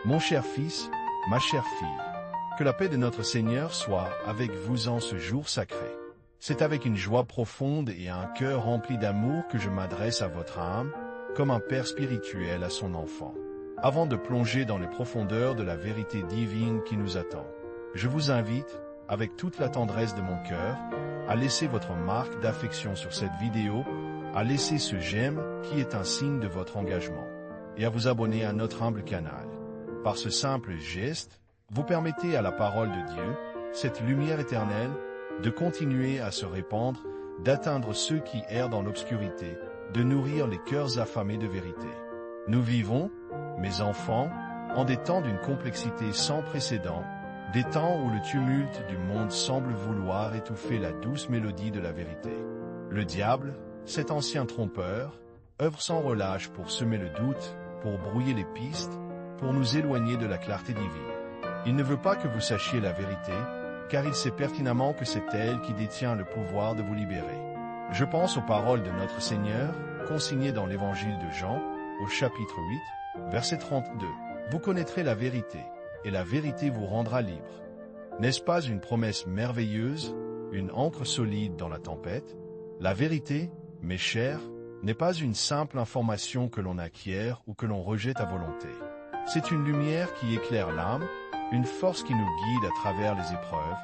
Mon cher fils, ma chère fille, que la paix de notre Seigneur soit avec vous en ce jour sacré. C'est avec une joie profonde et un cœur rempli d'amour que je m'adresse à votre âme, comme un père spirituel à son enfant. Avant de plonger dans les profondeurs de la vérité divine qui nous attend, je vous invite, avec toute la tendresse de mon cœur, à laisser votre marque d'affection sur cette vidéo, à laisser ce j'aime qui est un signe de votre engagement, et à vous abonner à notre humble canal. Par ce simple geste, vous permettez à la parole de Dieu, cette lumière éternelle, de continuer à se répandre, d'atteindre ceux qui errent dans l'obscurité, de nourrir les cœurs affamés de vérité. Nous vivons, mes enfants, en des temps d'une complexité sans précédent, des temps où le tumulte du monde semble vouloir étouffer la douce mélodie de la vérité. Le diable, cet ancien trompeur, œuvre sans relâche pour semer le doute, pour brouiller les pistes, pour nous éloigner de la clarté divine. Il ne veut pas que vous sachiez la vérité, car il sait pertinemment que c'est elle qui détient le pouvoir de vous libérer. Je pense aux paroles de notre Seigneur, consignées dans l'Évangile de Jean, au chapitre 8, verset 32. Vous connaîtrez la vérité, et la vérité vous rendra libre. N'est-ce pas une promesse merveilleuse, une ancre solide dans la tempête? La vérité, mes chers, n'est pas une simple information que l'on acquiert ou que l'on rejette à volonté. C'est une lumière qui éclaire l'âme, une force qui nous guide à travers les épreuves,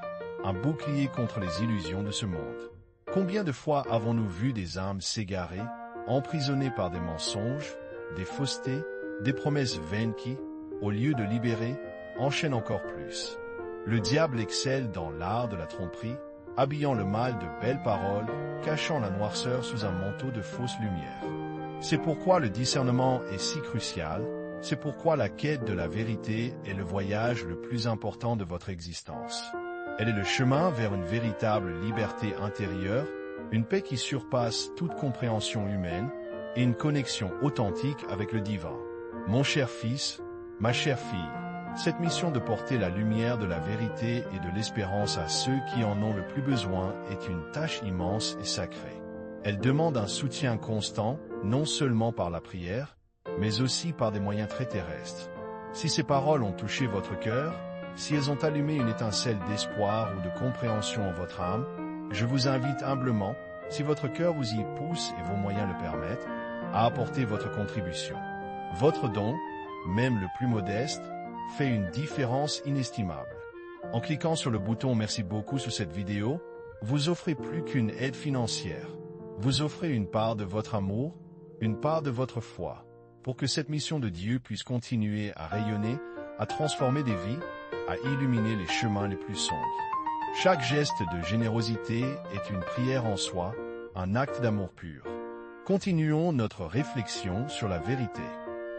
un bouclier contre les illusions de ce monde. Combien de fois avons-nous vu des âmes s'égarer, emprisonnées par des mensonges, des faussetés, des promesses vaines qui, au lieu de libérer, enchaînent encore plus. Le diable excelle dans l'art de la tromperie, habillant le mal de belles paroles, cachant la noirceur sous un manteau de fausses lumières. C'est pourquoi le discernement est si crucial, c'est pourquoi la quête de la vérité est le voyage le plus important de votre existence. Elle est le chemin vers une véritable liberté intérieure, une paix qui surpasse toute compréhension humaine, et une connexion authentique avec le divin. Mon cher fils, ma chère fille, cette mission de porter la lumière de la vérité et de l'espérance à ceux qui en ont le plus besoin est une tâche immense et sacrée. Elle demande un soutien constant, non seulement par la prière, mais aussi par des moyens très terrestres. Si ces paroles ont touché votre cœur, si elles ont allumé une étincelle d'espoir ou de compréhension en votre âme, je vous invite humblement, si votre cœur vous y pousse et vos moyens le permettent, à apporter votre contribution. Votre don, même le plus modeste, fait une différence inestimable. En cliquant sur le bouton Merci beaucoup sous cette vidéo, vous offrez plus qu'une aide financière. Vous offrez une part de votre amour, une part de votre foi, pour que cette mission de Dieu puisse continuer à rayonner, à transformer des vies, à illuminer les chemins les plus sombres. Chaque geste de générosité est une prière en soi, un acte d'amour pur. Continuons notre réflexion sur la vérité.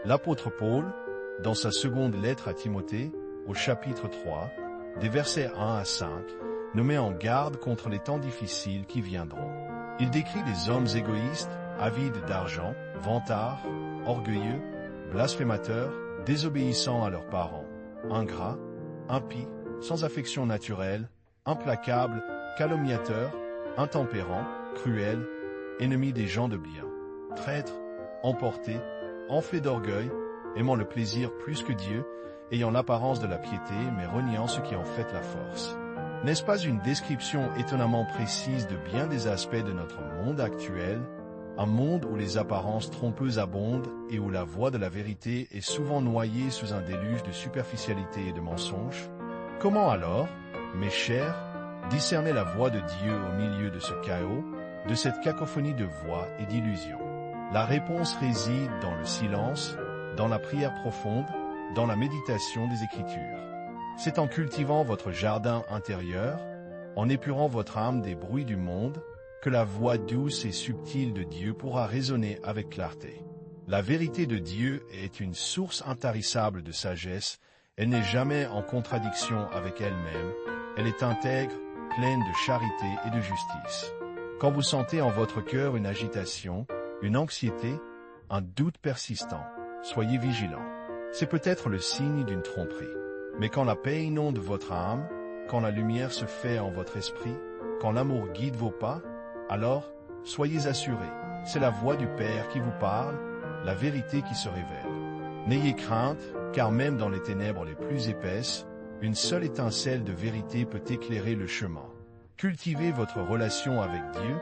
L'apôtre Paul, dans sa seconde lettre à Timothée, au chapitre 3, des versets 1 à 5, nous met en garde contre les temps difficiles qui viendront. Il décrit des hommes égoïstes, avides d'argent, vantards, orgueilleux, blasphémateurs, désobéissants à leurs parents, ingrats, impies, sans affection naturelle, implacables, calomniateurs, intempérants, cruels, ennemis des gens de bien, traîtres, emportés, enflés d'orgueil, aimant le plaisir plus que Dieu, ayant l'apparence de la piété, mais reniant ce qui en fait la force. N'est-ce pas une description étonnamment précise de bien des aspects de notre monde actuel, un monde où les apparences trompeuses abondent et où la voie de la vérité est souvent noyée sous un déluge de superficialité et de mensonges? Comment alors, mes chers, discerner la voix de Dieu au milieu de ce chaos, de cette cacophonie de voix et d'illusions? La réponse réside dans le silence, dans la prière profonde, dans la méditation des Écritures. C'est en cultivant votre jardin intérieur, en épurant votre âme des bruits du monde, que la voix douce et subtile de Dieu pourra résonner avec clarté. La vérité de Dieu est une source intarissable de sagesse, elle n'est jamais en contradiction avec elle-même, elle est intègre, pleine de charité et de justice. Quand vous sentez en votre cœur une agitation, une anxiété, un doute persistant, soyez vigilants. C'est peut-être le signe d'une tromperie. Mais quand la paix inonde votre âme, quand la lumière se fait en votre esprit, quand l'amour guide vos pas, alors, soyez assurés, c'est la voix du Père qui vous parle, la vérité qui se révèle. N'ayez crainte, car même dans les ténèbres les plus épaisses, une seule étincelle de vérité peut éclairer le chemin. Cultivez votre relation avec Dieu,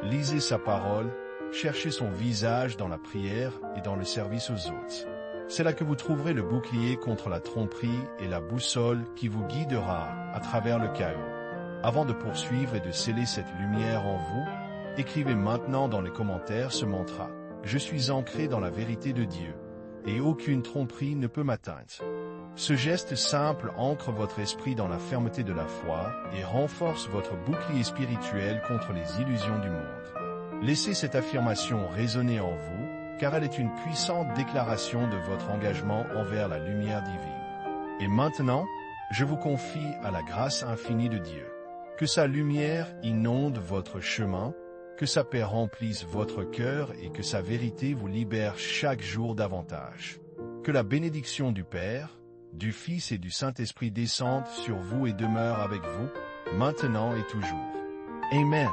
lisez sa parole, cherchez son visage dans la prière et dans le service aux autres. C'est là que vous trouverez le bouclier contre la tromperie et la boussole qui vous guidera à travers le chaos. Avant de poursuivre et de sceller cette lumière en vous, écrivez maintenant dans les commentaires ce mantra. Je suis ancré dans la vérité de Dieu, et aucune tromperie ne peut m'atteindre. Ce geste simple ancre votre esprit dans la fermeté de la foi et renforce votre bouclier spirituel contre les illusions du monde. Laissez cette affirmation résonner en vous, car elle est une puissante déclaration de votre engagement envers la lumière divine. Et maintenant, je vous confie à la grâce infinie de Dieu. Que sa lumière inonde votre chemin, que sa paix remplisse votre cœur et que sa vérité vous libère chaque jour davantage. Que la bénédiction du Père, du Fils et du Saint-Esprit descende sur vous et demeure avec vous, maintenant et toujours. Amen.